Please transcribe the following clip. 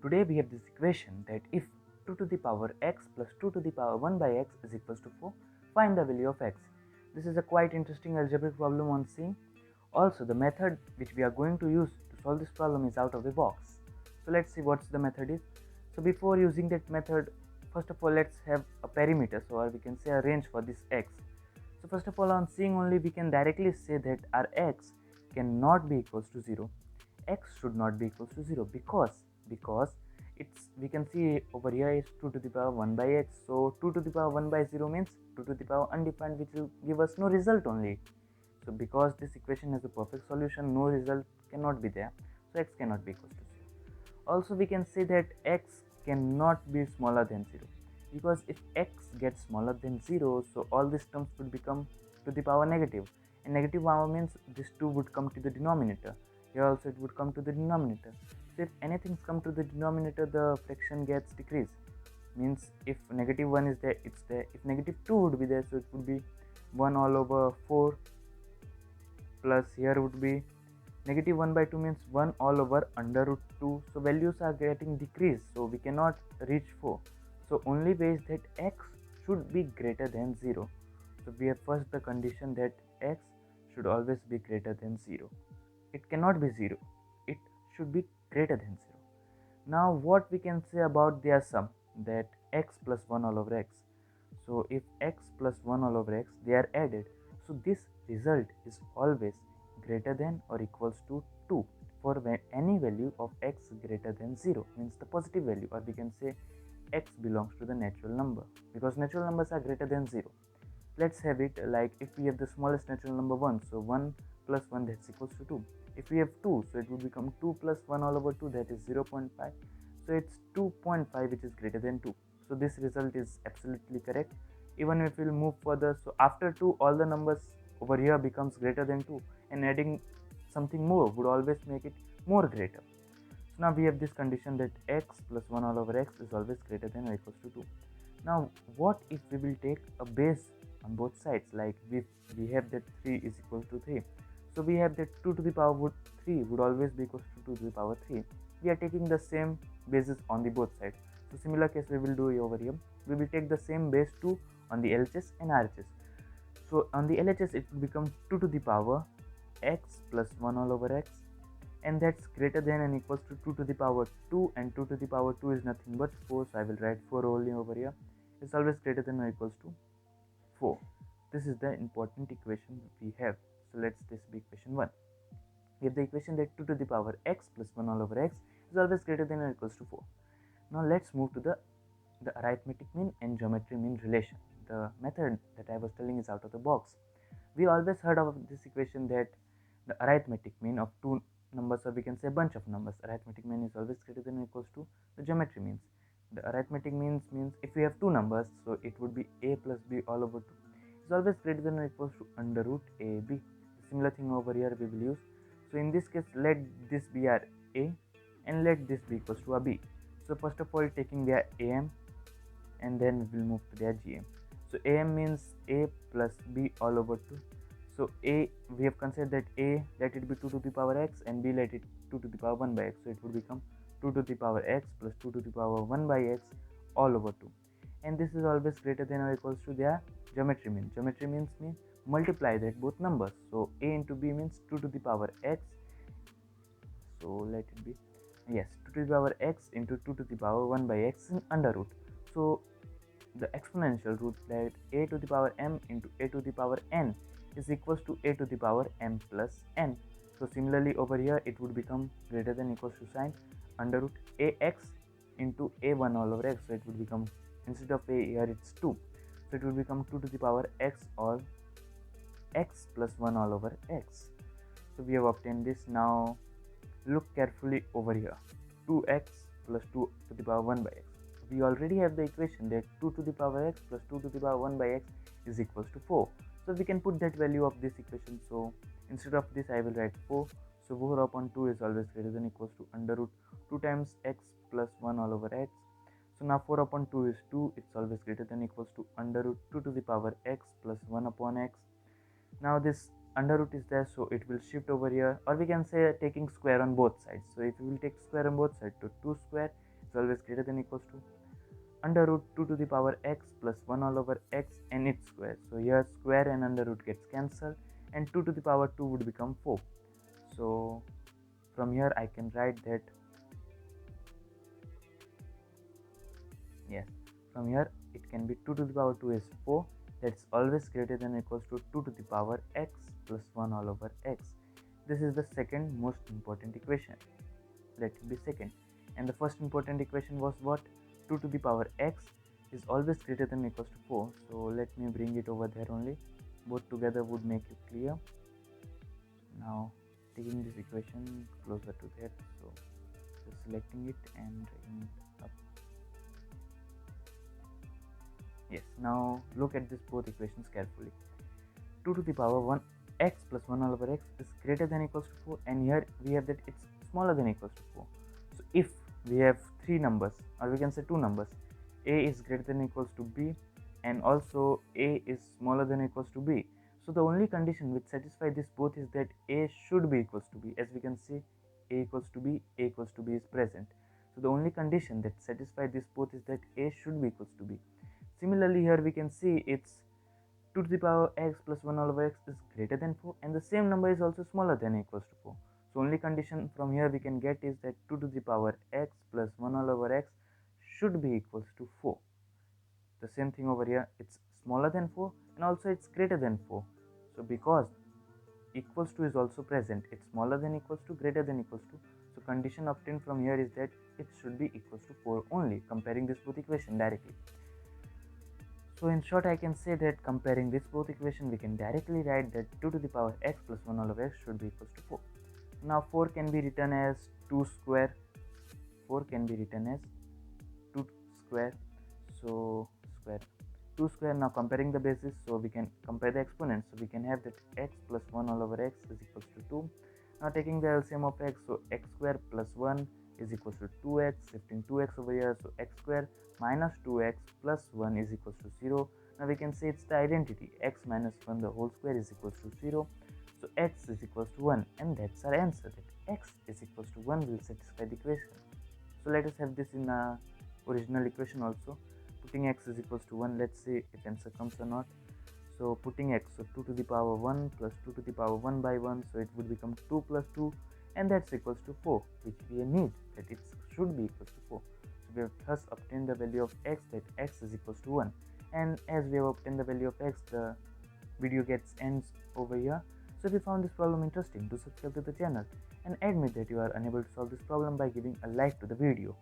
Today we have this equation that if 2 to the power x plus 2 to the power 1 by x is equals to 4, find the value of x. This is a quite interesting algebraic problem on seeing. Also, the method which we are going to use to solve this problem is out of the box. So let's see what's the method is. So before using that method, first of all let's have a perimeter, so or we can say a range for this x. So first of all, on seeing only we can directly say that our x cannot be equals to 0. X should not be equals to 0 because it's, we can see over here is 2 to the power 1 by x. So 2 to the power 1 by 0 means 2 to the power undefined, which will give us no result only. So because this equation has a perfect solution, no result cannot be there, so x cannot be equals to 0. Also we can say that x cannot be smaller than 0, because if x gets smaller than 0, so all these terms would become to the power negative, and negative power means this 2 would come to the denominator. Here also it would come to the denominator. So if anything come to the denominator, the fraction gets decreased. Means if negative 1 is there, it's there. If negative 2 would be there, so it would be 1 all over 4, plus here would be negative 1 by 2 means 1 all over under root 2. So values are getting decreased, so we cannot reach 4. So only way is that x should be greater than 0. So we have first the condition that x should always be greater than 0. It cannot be 0. It should be greater than 0. Now what we can say about their sum, that x plus 1 all over x. So if x plus 1 all over x, they are added. So this result is always greater than or equals to 2 for any value of x greater than 0, means the positive value, or we can say x belongs to the natural number, because natural numbers are greater than 0. Let's have it like if we have the smallest natural number 1, so 1 plus 1, that's equals to 2. If we have 2, so it would become 2 plus 1 all over 2, that is 0.5. So it's 2.5 which is greater than 2. So this result is absolutely correct. Even if we'll move further, so after 2 all the numbers over here becomes greater than 2, and adding something more would always make it more greater. So now we have this condition that x plus 1 all over x is always greater than or equals to 2. Now what if we will take a base on both sides, like we have that 3 is equal to 3. So we have that 2 to the power 3 would always be equals to 2 to the power 3. We are taking the same basis on the both sides. So similar case we will do over here. We will take the same base 2 on the LHS and RHS. So on the LHS it will become 2 to the power x plus 1 all over x, and that's greater than and equals to 2 to the power 2, and 2 to the power 2 is nothing but 4, so I will write 4 only over here. It's always greater than or equals to 4. This is the important equation we have. So let's this be equation 1. We have the equation that 2 to the power x plus 1 all over x is always greater than or equals to 4. Now let's move to the arithmetic mean and geometry mean relation. The method that I was telling is out of the box. We always heard of this equation that the arithmetic mean of two numbers, or we can say bunch of numbers, arithmetic mean is always greater than or equals to the geometry means. The arithmetic means if we have two numbers, so it would be a plus b all over 2 is always greater than or equals to under root ab. Similar thing over here we will use. So in this case, let this be our a and let this be equals to a b. So first of all, taking their am, and then we will move to their gm. So am means a plus b all over 2. So a, we have considered that a, let it be 2 to the power x, and b, let it 2 to the power 1 by x. So it would become 2 to the power x plus 2 to the power 1 by x all over 2. And this is always greater than or equals to their geometry mean. Geometry means multiply that both numbers. So a into b means 2 to the power x. So let it be, yes, 2 to the power x into 2 to the power 1 by x in under root. So the exponential root, that a to the power m into a to the power n is equals to a to the power m plus n. So similarly over here it would become greater than equals to sign under root ax into a1 all over x. So it would become, instead of a here it's 2, so it would become 2 to the power x or x plus 1 all over x. So we have obtained this. Now look carefully over here, 2x plus 2 to the power 1 by x. We already have the equation that 2 to the power x plus 2 to the power 1 by x is equals to 4. So we can put that value of this equation. So instead of this I will write 4. So 4 upon 2 is always greater than equals to under root 2 times x plus 1 all over x. So now 4 upon 2 is 2. It's always greater than equals to under root 2 to the power x plus 1 upon x. Now this under root is there, so it will shift over here, or we can say taking square on both sides. So if we will take square on both sides, so 2 square is always greater than equals to under root 2 to the power x plus 1 all over x and its square. So here square and under root gets cancelled and 2 to the power 2 would become 4. So from here I can write that, yes, from here it can be 2 to the power 2 is 4, that's always greater than or equals to 2 to the power x plus 1 all over x. This is the second most important equation. Let it be second. And the first important equation was what? 2 to the power x is always greater than or equals to 4. So let me bring it over there only. Both together would make it clear. Now taking this equation closer to that, so just selecting it and bringing it up. Yes, now look at this both equations carefully. 2 to the power 1 x plus 1 all over x is greater than or equals to 4, and here we have that it's smaller than or equals to 4. So if we have three numbers, or we can say two numbers, a is greater than or equals to b and also a is smaller than or equals to b, so the only condition which satisfies this both is that a should be equals to b. As we can see, a equals to b, a equals to b is present, so the only condition that satisfies this both is that a should be equals to b. Similarly, here we can see it's 2 to the power x plus 1 all over x is greater than 4, and the same number is also smaller than or equals to 4. So only condition from here we can get is that 2 to the power x plus 1 all over x should be equals to 4. The same thing over here, it's smaller than 4 and also it's greater than 4. So because equals to is also present, it's smaller than equals to, greater than equals to. So condition obtained from here is that it should be equals to 4 only, comparing this both equation directly. So in short, I can say that comparing this both equation, we can directly write that 2 to the power x plus 1 all over x should be equals to 4. Now 4 can be written as 2 square. 4 can be written as 2 square. So square 2 square. Now comparing the basis, so we can compare the exponents. So we can have that x plus 1 all over x is equals to 2. Now taking the LCM of x, so x square plus 1 is equals to 2x, shifting 2x over here, so x square minus 2x plus 1 is equals to 0. Now we can say it's the identity, x minus 1 the whole square is equals to 0. So x is equals to 1, and that's our answer, that x is equals to 1 will satisfy the equation. So let us have this in the original equation also. Putting x is equals to 1, let's see if answer comes or not. So putting x, so 2 to the power 1 plus 2 to the power 1 by 1, so it would become 2 plus 2, and that's equals to 4, which we need, that it should be equals to 4. So we have thus obtained the value of x, that x is equals to 1. And as we have obtained the value of x, the video gets ends over here. So if you found this problem interesting, do subscribe to the channel and admit that you are unable to solve this problem by giving a like to the video.